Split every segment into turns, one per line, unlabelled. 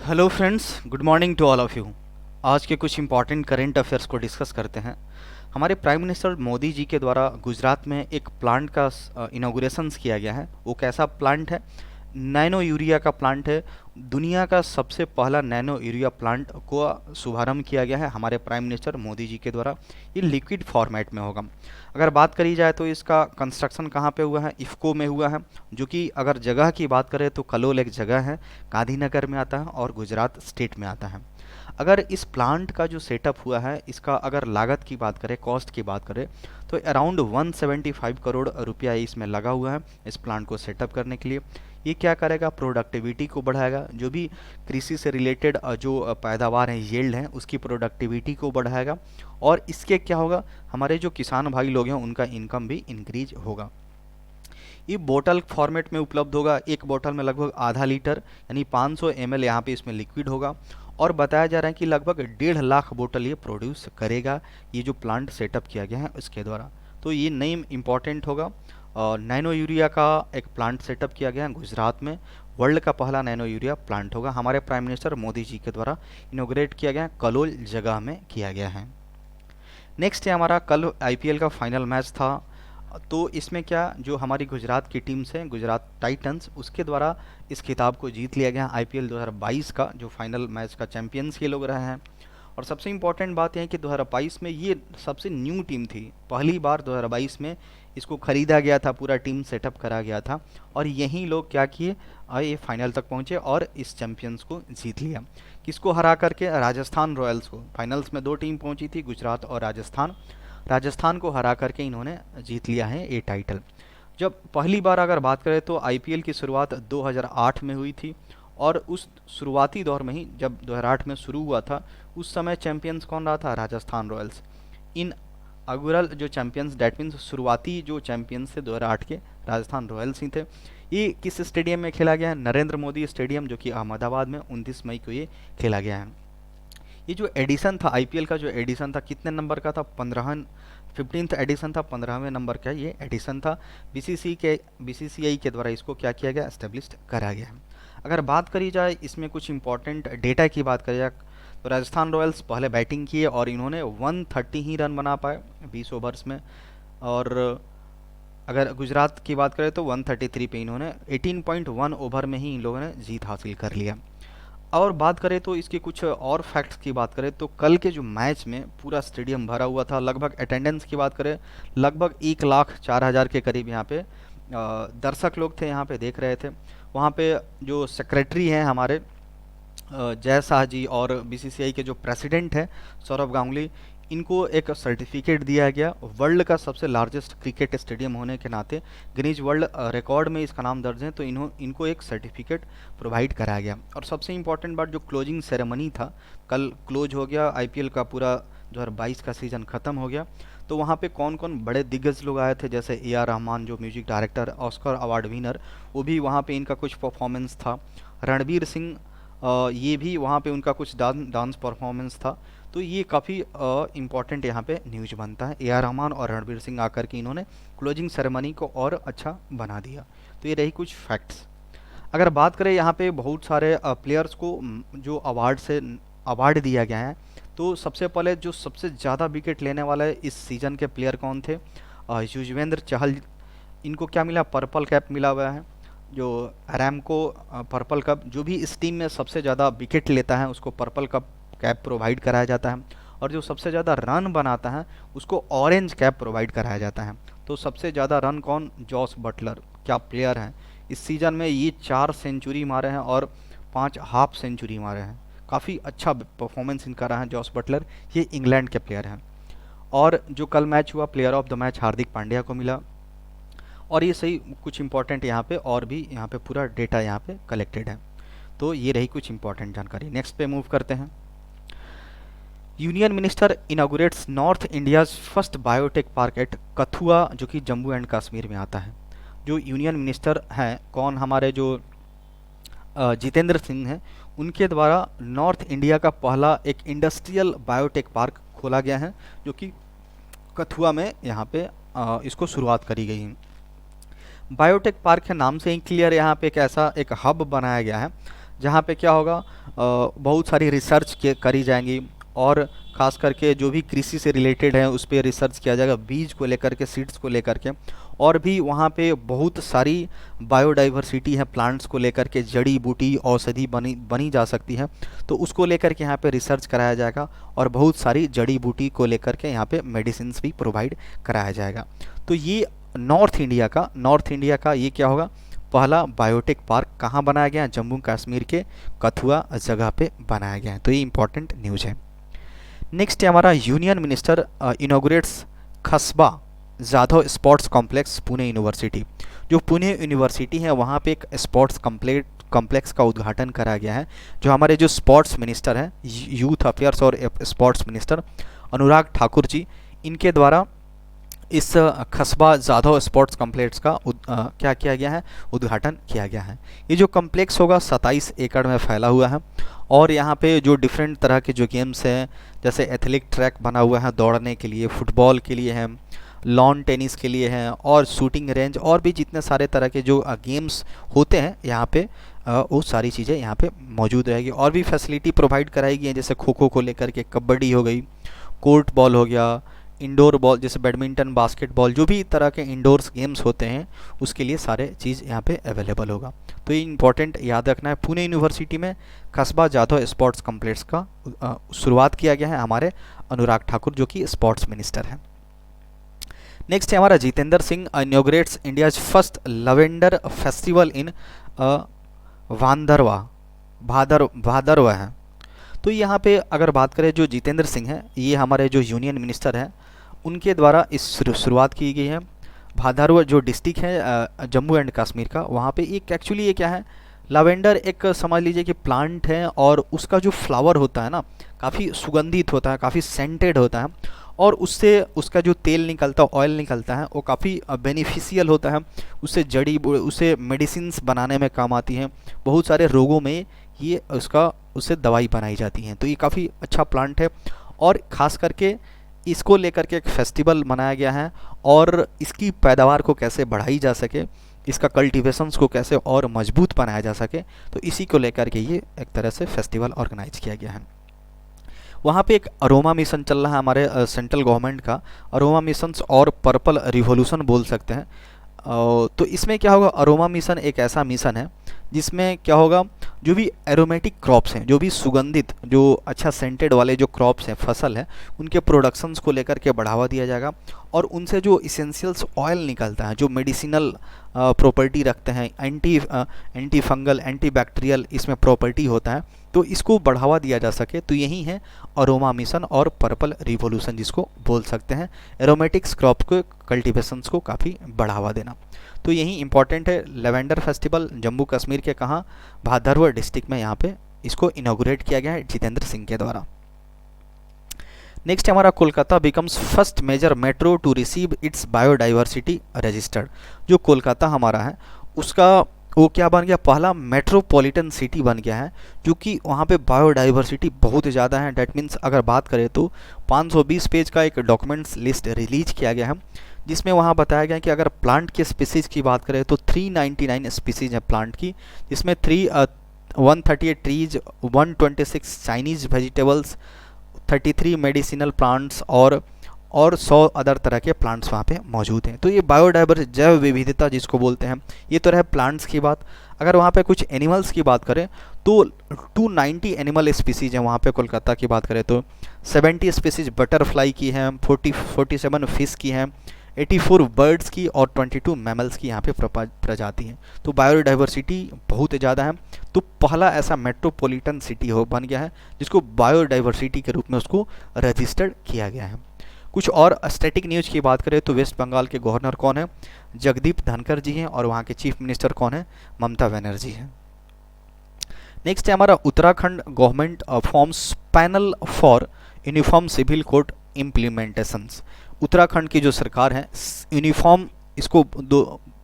Hello friends, good morning to all of you. आज के कुछ इंपॉर्टेंट करंट अफेयर्स को डिस्कस करते हैं। हमारे प्राइम मिनिस्टर मोदी जी के द्वारा गुजरात में एक प्लांट का इनॉग्रेशंस किया गया है। वो कैसा प्लांट है? नैनो यूरिया का प्लांट है। दुनिया का सबसे पहला नैनो यूरिया प्लांट को शुभारंभ किया गया है हमारे प्राइम मिनिस्टर मोदी जी के द्वारा। ये लिक्विड फॉर्मेट में होगा। अगर बात करी जाए तो इसका कंस्ट्रक्शन कहाँ पे हुआ है? इफ़को में हुआ है, जो कि अगर जगह की बात करें तो कलोल एक जगह है, गांधीनगर में आता है और गुजरात स्टेट में आता है। अगर इस प्लांट का जो सेटअप हुआ है, इसका अगर लागत की बात करें, कॉस्ट की बात करें, तो अराउंड 175 करोड़ रुपया इसमें लगा हुआ है इस प्लांट को सेटअप करने के लिए। ये क्या करेगा? प्रोडक्टिविटी को बढ़ाएगा। जो भी कृषि से रिलेटेड जो पैदावार है, यील्ड है, उसकी प्रोडक्टिविटी को बढ़ाएगा। और इसके क्या होगा? हमारे जो किसान भाई लोग हैं उनका इनकम भी इंक्रीज होगा। ये बोतल फॉर्मेट में उपलब्ध होगा। एक बोतल में लगभग आधा लीटर यानी 500 ml यहाँ पे इसमें लिक्विड होगा। और बताया जा रहा है कि लगभग 1.5 लाख बोतल ये प्रोड्यूस करेगा, ये जो प्लांट सेटअप किया गया है इसके द्वारा। तो ये नेम इम्पॉर्टेंट होगा। और नैनो यूरिया का एक प्लांट सेटअप किया गया है गुजरात में। वर्ल्ड का पहला नैनो यूरिया प्लांट होगा, हमारे प्राइम मिनिस्टर मोदी जी के द्वारा इनोग्रेट किया गया है, कलोल जगह में किया गया है। नेक्स्ट है हमारा, कल आईपीएल का फाइनल मैच था। तो इसमें क्या, जो हमारी गुजरात की टीम से, गुजरात टाइटंस, उसके द्वारा इस खिताब को जीत लिया गया आईपीएल 2022 का, जो फाइनल मैच का चैंपियंस ये लोग रहे हैं। और सबसे इम्पोर्टेंट बात यह है कि 2022 में ये सबसे न्यू टीम थी। पहली बार 2022 में इसको खरीदा गया था, पूरा टीम सेटअप करा गया था, और यही लोग क्या किए, ये फाइनल तक पहुंचे और इस चैंपियंस को जीत लिया। किसको हरा करके? राजस्थान रॉयल्स को। फाइनल्स में दो टीम पहुंची थी, गुजरात और राजस्थान। राजस्थान को हरा करके इन्होंने जीत लिया है ये टाइटल। जब पहली बार अगर बात करें तो आईपीएल की शुरुआत 2008 में हुई थी। और उस शुरुआती दौर में ही, जब 2008 में शुरू हुआ था, उस समय चैंपियंस कौन रहा था? राजस्थान रॉयल्स। इन अगुरल जो चैंपियंस, डेट मीन्स शुरुआती जो चैंपियंस थे 2008 के, राजस्थान रॉयल्स ही थे। ये किस स्टेडियम में खेला गया है? नरेंद्र मोदी स्टेडियम, जो कि अहमदाबाद में 29 मई को ये खेला गया है। ये जो एडिशन था आईपीएल का, जो एडिशन था कितने नंबर का था? 15th एडिशन था, 15वें नंबर का ये एडिशन था। बीसीसीआई के द्वारा इसको क्या किया गया? एस्टेब्लिश करा गया है। अगर बात करी जाए इसमें कुछ इंपॉर्टेंट डेटा की बात करी जाए, तो राजस्थान रॉयल्स पहले बैटिंग किए और इन्होंने 130 ही रन बना पाए 20 ओवर्स में। और अगर गुजरात की बात करें तो 133 पे इन्होंने 18.1 ओवर में ही इन लोगों ने जीत हासिल कर लिया। और बात करें तो इसके कुछ और फैक्ट्स की बात करें तो कल के जो मैच में पूरा स्टेडियम भरा हुआ था। लगभग अटेंडेंस की बात करें, लगभग 1,04,000 के करीब यहाँ पे दर्शक लोग थे, यहाँ पे देख रहे थे। वहाँ पे जो सेक्रेटरी हैं हमारे जय शाह जी, और बीसीसीआई के जो प्रेसिडेंट हैं सौरभ गांगुली, इनको एक सर्टिफिकेट दिया गया। वर्ल्ड का सबसे लार्जेस्ट क्रिकेट स्टेडियम होने के नाते गिनीज वर्ल्ड रिकॉर्ड में इसका नाम दर्ज है, तो इनको एक सर्टिफिकेट प्रोवाइड कराया गया। और सबसे इम्पॉर्टेंट बात, जो क्लोजिंग सेरेमनी था, कल क्लोज हो गया आईपीएल का पूरा 2022 का सीज़न ख़त्म हो गया। तो वहाँ पे कौन कौन बड़े दिग्गज लोग आए थे, जैसे ए आर रहमान जो music director, Oscar award winner, वो भी वहाँ पे इनका कुछ परफॉर्मेंस था। रणबीर सिंह, ये भी वहाँ पे उनका कुछ डांस परफॉर्मेंस था। तो ये काफ़ी इम्पॉर्टेंट यहाँ पे न्यूज बनता है। ए आर रहमान और रणबीर सिंह आकर के इन्होंने क्लोजिंग सेरेमनी को और अच्छा बना दिया। तो ये रही कुछ फैक्ट्स। अगर बात करें यहाँ पे बहुत सारे प्लेयर्स को जो अवार्ड दिया गया है, तो सबसे पहले जो सबसे ज़्यादा विकेट लेने वाले इस सीज़न के प्लेयर कौन थे? युजवेंद्र चहल, इनको क्या मिला? पर्पल कैप मिला हुआ है। जो अरामको पर्पल कप, जो भी इस टीम में सबसे ज़्यादा विकेट लेता है उसको पर्पल कप कैप प्रोवाइड कराया जाता है। और जो सबसे ज़्यादा रन बनाता है उसको ऑरेंज कैप प्रोवाइड कराया जाता है। तो सबसे ज़्यादा रन कौन? Jos Buttler. क्या प्लेयर हैं! इस सीज़न में ये 4 सेंचुरी मारे हैं और 5 हाफ सेंचुरी मारे हैं। काफ़ी अच्छा परफॉर्मेंस इनका रहा है जॉस बटलर। ये इंग्लैंड के प्लेयर हैं। और जो कल मैच हुआ, player of the match Hardik Pandya को मिला। और ये सही कुछ इंपॉर्टेंट यहाँ पे और भी यहाँ पे पूरा डेटा यहाँ पे कलेक्टेड है। तो ये रही कुछ इंपॉर्टेंट जानकारी। नेक्स्ट पे मूव करते हैं। Union minister inaugurates north India's first biotech park at Kathua, जो कि जम्मू एंड कश्मीर में आता है। जो यूनियन मिनिस्टर हैं कौन? हमारे जो जितेंद्र सिंह हैं, उनके द्वारा नॉर्थ इंडिया का पहला एक इंडस्ट्रियल बायोटेक पार्क खोला गया है, जो कि कथुआ में यहाँ पे इसको शुरुआत करी गई है। बायोटेक पार्क के नाम से ही क्लियर, यहाँ पे एक ऐसा एक हब बनाया गया है जहाँ पे क्या होगा, बहुत सारी रिसर्च करी जाएंगी, और ख़ास करके जो भी कृषि से रिलेटेड है उस पर रिसर्च किया जाएगा, बीज को लेकर के, सीड्स को लेकर के। और भी वहाँ पे बहुत सारी बायोडाइवर्सिटी है, प्लांट्स को लेकर के जड़ी बूटी औषधि बनी बनी जा सकती है, तो उसको लेकर के यहाँ पे रिसर्च कराया जाएगा। और बहुत सारी जड़ी बूटी को लेकर के यहाँ पे मेडिसिन भी प्रोवाइड कराया जाएगा। तो ये नॉर्थ इंडिया का ये क्या होगा, पहला बायोटेक पार्क कहाँ बनाया गया है, जम्मू कश्मीर के कथुआ जगह पे बनाया गया है। तो ये इंपॉर्टेंट न्यूज़ है। नेक्स्ट है हमारा, union minister inaugurates Khasaba Jadhav sports complex Pune university. जो पुणे यूनिवर्सिटी है वहाँ पे एक स्पोर्ट्स कॉम्प्लेक्स का उद्घाटन करा गया है। जो हमारे जो स्पोर्ट्स मिनिस्टर हैं, यूथ अफेयर्स और स्पोर्ट्स मिनिस्टर अनुराग ठाकुर जी, इनके द्वारा इस खसबा जाधव स्पोर्ट्स कॉम्प्लेक्स का क्या किया गया है, उद्घाटन किया गया है। ये जो कॉम्प्लेक्स होगा 27 एकड़ में फैला हुआ है, और यहाँ पे जो डिफरेंट तरह के जो गेम्स हैं, जैसे एथलेटिक ट्रैक बना हुआ है दौड़ने के लिए, फुटबॉल के लिए है, लॉन टेनिस के लिए हैं, और शूटिंग रेंज, और भी जितने सारे तरह के जो गेम्स होते हैं यहाँ पे, वो सारी चीज़ें यहाँ पे मौजूद रहेगी। और भी फैसिलिटी प्रोवाइड कराई गई हैं, जैसे खो खो को लेकर के, कबड्डी हो गई, कोर्ट बॉल हो गया, इंडोर बॉल जैसे बैडमिंटन, बास्केटबॉल, जो भी तरह के इंडोर्स गेम्स होते हैं उसके लिए सारे चीज़ यहाँ पे अवेलेबल होगा। तो ये इंपॉर्टेंट याद रखना है। पुणे यूनिवर्सिटी में कस्बा जाधव स्पोर्ट्स कॉम्प्लेक्स का शुरुआत किया गया है हमारे अनुराग ठाकुर, जो कि स्पोर्ट्स मिनिस्टर हैं। नेक्स्ट है हमारा, Jitendra Singh inaugurates India's first lavender festival in Bhadarwah है। तो यहाँ पे अगर बात करें, जो जितेंद्र सिंह हैं, ये हमारे जो यूनियन मिनिस्टर हैं, उनके द्वारा इस शुरुआत की गई है। भादरवा जो डिस्ट्रिक्ट है जम्मू एंड कश्मीर का, वहाँ पे एक एक्चुअली ये क्या है, लावेंडर एक समझ लीजिए कि प्लांट है, और उसका जो फ्लावर होता है ना, काफ़ी सुगंधित होता है, काफ़ी सेंटेड होता है, और उससे उसका जो तेल निकलता है, ऑयल निकलता है, वो काफ़ी बेनिफिशियल होता है। उससे मेडिसिन्स बनाने में काम आती हैं, बहुत सारे रोगों में ये उससे दवाई बनाई जाती हैं। तो ये काफ़ी अच्छा प्लांट है, और ख़ास करके इसको लेकर के एक फेस्टिवल मनाया गया है, और इसकी पैदावार को कैसे बढ़ाई जा सके, इसका कल्टीवेशंस को कैसे और मजबूत बनाया जा सके, तो इसी को लेकर के ये एक तरह से फेस्टिवल ऑर्गेनाइज किया गया है। वहाँ पे एक अरोमा मिशन चल रहा है हमारे सेंट्रल गवर्नमेंट का, अरोमा मिशंस और पर्पल रिवॉल्यूशन बोल सकते हैं। तो इसमें क्या होगा, अरोमा मिशन एक ऐसा मिशन है जिसमें क्या होगा, जो भी एरोमेटिक क्रॉप्स हैं, जो भी सुगंधित, जो अच्छा सेंटेड वाले जो क्रॉप्स हैं, फसल है, उनके प्रोडक्शंस को लेकर के बढ़ावा दिया जाएगा, और उनसे जो इसेंशियल्स ऑयल निकलता है, जो मेडिसिनल प्रॉपर्टी रखते हैं, एंटी फंगल, एंटी बैक्टीरियल इसमें प्रॉपर्टी होता है, तो इसको बढ़ावा दिया जा सके। तो यही है अरोमा मिशन और पर्पल रिवॉल्यूशन, जिसको बोल सकते हैं एरोमेटिक्स क्रॉप को, कल्टीवेशंस को काफ़ी बढ़ावा देना। तो यही इंपॉर्टेंट है। लेवेंडर फेस्टिवल जम्मू कश्मीर के कहाँ, भादरवा डिस्ट्रिक्ट में यहाँ पे इसको इनॉग्रेट किया गया है जितेंद्र सिंह के द्वारा। नेक्स्ट हमारा, Kolkata becomes first major metro to receive its biodiversity registered. जो कोलकाता हमारा है उसका वो क्या बन गया, पहला मेट्रोपॉलिटन सिटी बन गया है, जो कि वहाँ पे बायोडाइवर्सिटी बहुत ज़्यादा है। डेट मीन्स अगर बात करें तो 520 पेज का एक डॉक्यूमेंट्स लिस्ट रिलीज किया गया है, जिसमें वहाँ बताया गया कि अगर प्लांट के स्पीसीज़ की बात करें तो 399 स्पीसीज़ हैं प्लांट की, जिसमें 138 trees, 126 Chinese vegetables, 33 medicinal plants और 100 अदर तरह के प्लांट्स वहाँ पे मौजूद हैं। तो ये बायोडाइवर्सिटी, जैव विविधता जिसको बोलते हैं, ये तो रहे प्लांट्स की बात। अगर वहाँ पे कुछ एनिमल्स की बात करें तो 290 एनिमल स्पीसीज हैं वहाँ पे कोलकाता की बात करें तो। 70 स्पीसीज बटरफ्लाई की हैं, 47 फिश की हैं, 84 बर्ड्स की, और 22 मैमल्स की यहाँ पे प्रजाति हैं। तो बायोडाइवर्सिटी बहुत ज़्यादा है। तो पहला ऐसा मेट्रोपॉलिटन सिटी बन गया है जिसको बायोडाइवर्सिटी के रूप में उसको रजिस्टर्ड किया गया है। कुछ और स्टैटिक न्यूज़ की बात करें तो वेस्ट बंगाल के गवर्नर कौन है, जगदीप धनखड़ जी हैं, और वहाँ के चीफ मिनिस्टर कौन है, ममता बनर्जी हैं। नेक्स्ट है हमारा, Uttarakhand government forms panel for uniform civil code implementations. Uttarakhand की जो सरकार है, यूनिफॉर्म, इसको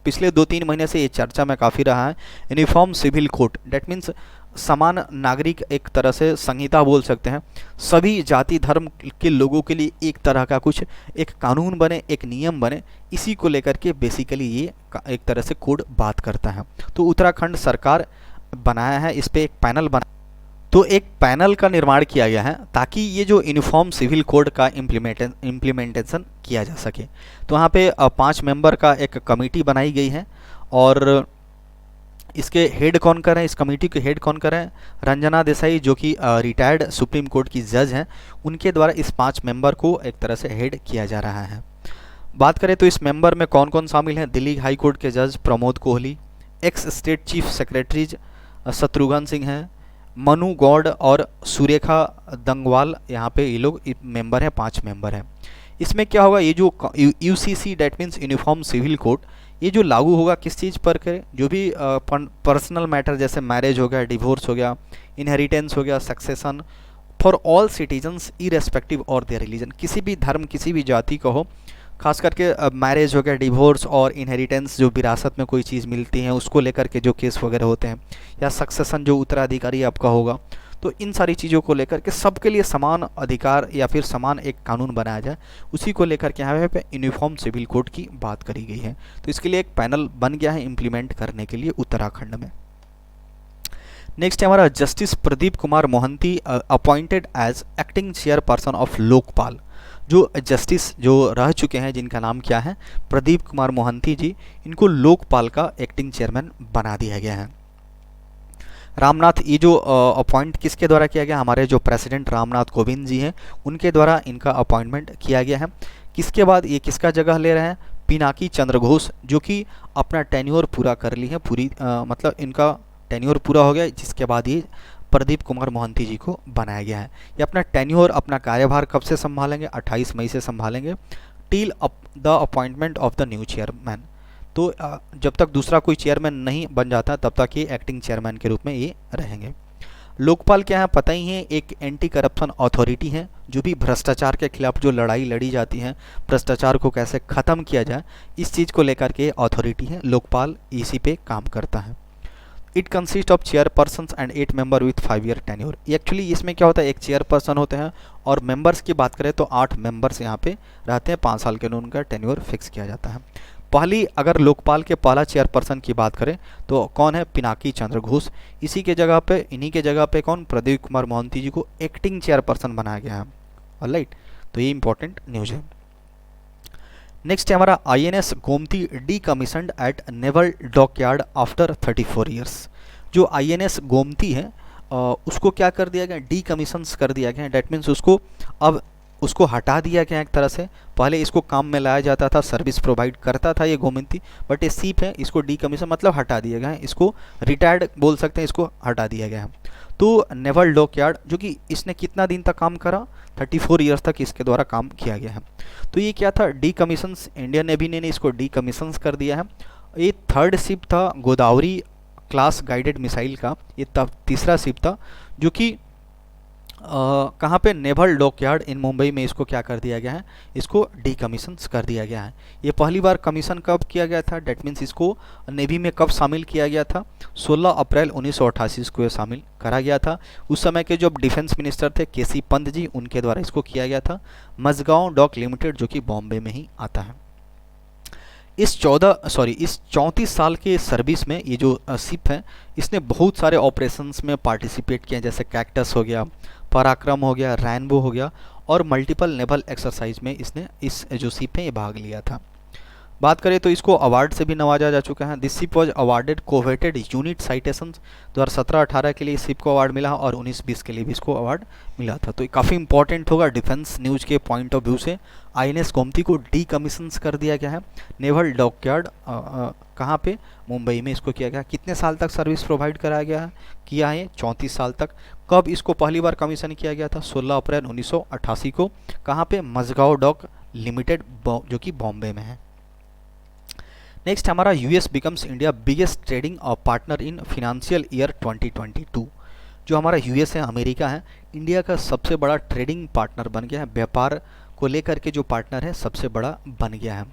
पिछले 2-3 महीने से ये चर्चा में काफ़ी रहा है, uniform civil code, that means समान नागरिक एक तरह से संहिता बोल सकते हैं, सभी जाति धर्म के लोगों के लिए एक तरह का कुछ एक कानून बने, एक नियम बने, इसी को लेकर के बेसिकली ये एक तरह से कोड बात करता है। तो उत्तराखंड सरकार बनाया है, इस पे एक पैनल बना, तो एक पैनल का निर्माण किया गया है ताकि ये जो यूनिफॉर्म सिविल कोड का इम्प्लीमेंटेशन किया जा सके। तो यहाँ पे 5 मेंबर का एक कमेटी बनाई गई है, और इसके हेड कौन कर रहे हैं, इस कमेटी के हेड कौन कर रहे हैं, रंजना देसाई जो कि रिटायर्ड सुप्रीम कोर्ट की जज हैं, उनके द्वारा इस 5 मेंबर को एक तरह से हेड किया जा रहा है। बात करें तो इस मेंबर में कौन कौन शामिल हैं, दिल्ली हाई कोर्ट के जज Pramod Kohli, ex state chief secretaries Shatrughan Singh हैं, मनु गौड़ और सुरेखा दंगवाल, यहाँ पे ये लोग मेंबर हैं, 5 मेंबर हैं। इसमें क्या होगा, ये जो UCC that means uniform civil code, ये जो लागू होगा किस चीज़ पर करे, जो भी पर्सनल मैटर जैसे मैरिज हो गया, डिवोर्स हो गया, इनहेरिटेंस हो गया, succession, for all citizens irrespective और देयर रिलीजन, किसी भी धर्म किसी भी जाति का हो, खास करके मैरिज हो गया, डिवोर्स और इनहेरिटेंस जो विरासत में कोई चीज़ मिलती है उसको लेकर के जो केस वगैरह होते हैं, या सक्सेशन जो उत्तराधिकारी आपका होगा, तो इन सारी चीज़ों को लेकर के सबके लिए समान अधिकार या फिर समान एक कानून बनाया जाए, उसी को लेकर के यहाँ पे यूनिफॉर्म सिविल कोड की बात करी गई है। तो इसके लिए एक पैनल बन गया है इम्प्लीमेंट करने के लिए उत्तराखंड में। नेक्स्ट है हमारा justice Pradeep Kumar Mohanty appointed as acting chairperson of Lokpal. जो जस्टिस जो रह चुके हैं जिनका नाम क्या है, प्रदीप कुमार मोहंती जी, इनको लोकपाल का एक्टिंग चेयरमैन बना दिया गया है। रामनाथ, ये जो अपॉइंट किसके द्वारा किया गया, हमारे जो प्रेसिडेंट रामनाथ कोविंद जी हैं उनके द्वारा इनका अपॉइंटमेंट किया गया है। किसके बाद ये किसका जगह ले रहे हैं, पिनाकी चंद्र घोष, जो कि अपना टेन्योर पूरा कर ली है, मतलब इनका टेन्योर पूरा हो गया, जिसके बाद ये प्रदीप कुमार मोहंती जी को बनाया गया है। ये अपना टेन्योर अपना कार्यभार कब से संभालेंगे, 28 मई से संभालेंगे, till the appointment of the new chairman. तो जब तक दूसरा कोई चेयरमैन नहीं बन जाता तब तक ये एक्टिंग चेयरमैन के रूप में ये रहेंगे। लोकपाल क्या है पता ही है, एक एंटी करप्शन अथॉरिटी है जो भी भ्रष्टाचार के खिलाफ जो लड़ाई लड़ी जाती है, भ्रष्टाचार को कैसे ख़त्म किया जाए, इस चीज़ को लेकर के अथॉरिटी है, लोकपाल इसी पे काम करता है। It consist of chairperson and 8 member with 5 year tenure. Actually इसमें क्या होता है, एक चेयरपर्सन होते हैं और मेंबर्स की बात करें तो 8 मेंबर्स यहाँ पे रहते हैं, 5 साल के लिए उनका टेन्योर फिक्स किया जाता है। पहली अगर लोकपाल के पहला चेयरपर्सन की बात करें तो कौन है, पिनाकी चंद्र घोष। इसी के जगह पे, इन्हीं के जगह पे कौन, प्रदीप कुमार मोहंती जी को एक्टिंग चेयरपर्सन बनाया गया है। ऑलराइट, तो ये इंपॉर्टेंट न्यूज़ है। नेक्स्ट है हमारा INS Gomti decommissioned at naval dockyard after 34 years. जो INS गोमती है उसको क्या कर दिया गया, डीकमीशंस कर दिया गया। डेट मीन्स उसको अब उसको हटा दिया गया एक तरह से। पहले इसको काम में लाया जाता था, सर्विस प्रोवाइड करता था ये गोमती, बट ये सीप है, इसको डीकमीशन मतलब हटा दिया गया है, इसको रिटायर्ड बोल सकते हैं, इसको हटा दिया गया है। तो नेवल डॉकयार्ड जो कि इसने कितना दिन तक काम करा, 34 ईयर्स तक इसके द्वारा काम किया गया है। तो ये क्या था, डीकमीशंस, इंडियन नेवी ने इसको डीकमीशंस कर दिया है। ये 3rd शिप था गोदावरी क्लास गाइडेड मिसाइल का, ये तीसरा शिप था जो कि कहाँ पे, नेवल डॉकयार्ड इन मुंबई में इसको क्या कर दिया गया है, इसको डीकमीशन कर दिया गया है। ये पहली बार कमीशन कब किया गया था, डेट मीन्स इसको नेवी में कब शामिल किया गया था, 16 अप्रैल 1988 को ये शामिल करा गया था। उस समय के जो डिफेंस मिनिस्टर थे KC पंत जी, उनके द्वारा इसको किया गया था। मजगांव डॉक लिमिटेड जो कि बॉम्बे में ही आता है। इस 34 साल के सर्विस में ये जो शिप है, इसने बहुत सारे ऑपरेशंस में पार्टिसिपेट किए, जैसे कैक्टस हो गया, पराक्रम हो गया, रेनबो हो गया, और मल्टीपल नेवल एक्सरसाइज में इसने इस जो शिप है ये भाग लिया था। बात करें तो इसको अवार्ड से भी नवाजा जा चुका है। This ship was awarded coveted unit citations, 2017-18 के लिए शिप को अवार्ड मिला और 19-20 के लिए भी इसको अवार्ड मिला था। तो ये काफ़ी इंपॉर्टेंट होगा डिफेंस न्यूज़ के पॉइंट ऑफ व्यू से। INS गोमती को डीकमीशन कर दिया गया है। नेवल डॉकयार्ड कहाँ पे, मुंबई में इसको किया गया। कितने साल तक सर्विस प्रोवाइड कराया गया है, किया है 34 साल तक। कब इसको पहली बार कमीशन किया गया था, 16 अप्रैल 1988 को। कहाँ पे, मजगांव डॉक लिमिटेड जो कि बॉम्बे में है। नेक्स्ट हमारा US becomes India biggest trading partner in financial year 2022। जो हमारा US है, अमेरिका है, इंडिया का सबसे बड़ा ट्रेडिंग पार्टनर बन गया है। व्यापार को लेकर के जो पार्टनर है सबसे बड़ा बन गया है।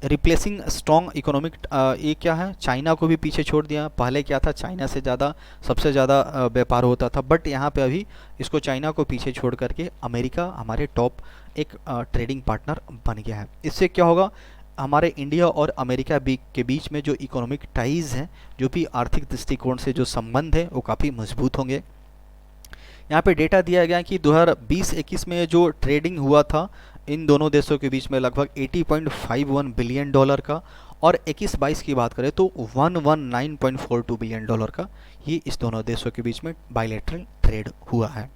रिप्लेसिंग स्ट्रॉन्ग इकोनॉमिक, ये क्या है, चाइना को भी पीछे छोड़ दिया। पहले क्या था, चाइना से ज़्यादा सबसे ज़्यादा व्यापार होता था, बट यहाँ पे अभी इसको चाइना को पीछे छोड़ करके अमेरिका हमारे टॉप एक ट्रेडिंग पार्टनर बन गया है। इससे क्या होगा, हमारे इंडिया और अमेरिका के बीच में जो इकोनॉमिक टाइज़ हैं, जो भी आर्थिक दृष्टिकोण से जो संबंध है वो काफ़ी मजबूत होंगे। यहाँ पे डेटा दिया गया है कि 2020-21 में जो ट्रेडिंग हुआ था इन दोनों देशों के बीच में लगभग 80.51 बिलियन डॉलर का, और 21-22 की बात करें तो 119.42 बिलियन डॉलर का ये इस दोनों देशों के बीच में बायलैटरल ट्रेड हुआ है।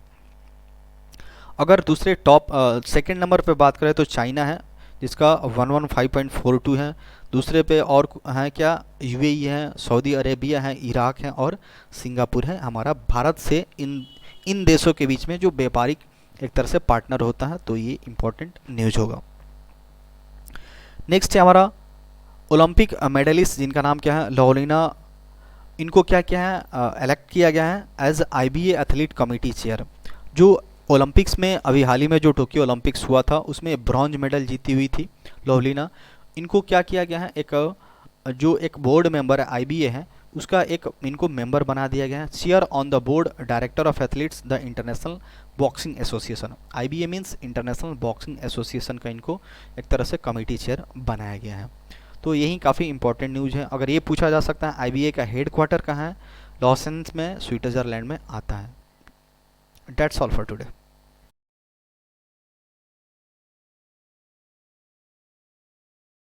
अगर दूसरे टॉप सेकंड नंबर पे बात करें तो चाइना है, जिसका 115.42 है। दूसरे पे और हैं क्या, यूएई है, सऊदी अरेबिया है, इराक है और सिंगापुर है। हमारा भारत से इन इन देशों के बीच में जो व्यापारिक एक तरह से पार्टनर होता है, तो ये इंपॉर्टेंट न्यूज होगा। नेक्स्ट है हमारा ओलंपिक मेडलिस्ट, जिनका नाम क्या है, लोलिना। इनको क्या क्या है, इलेक्ट किया गया है as IBA athlete committee chair. जो ओलंपिक्स में अभी हाल ही में जो टोक्यो ओलंपिक्स हुआ था उसमें ब्रॉन्ज मेडल जीती हुई थी लोवलिना। इनको क्या किया गया है, जो एक बोर्ड मेंबर है आईबीए है उसका एक इनको मेंबर बना दिया गया है। Chair on the board director of athletes the international boxing association. IBA means international boxing association का इनको एक तरह से कमेटी चेयर बनाया गया है। तो यही काफ़ी इंपॉर्टेंट न्यूज़ है। अगर ये पूछा जा सकता है आईबीए का हेड क्वार्टर कहाँ है, लॉसेंस में स्विट्जरलैंड में आता है। That's all for today.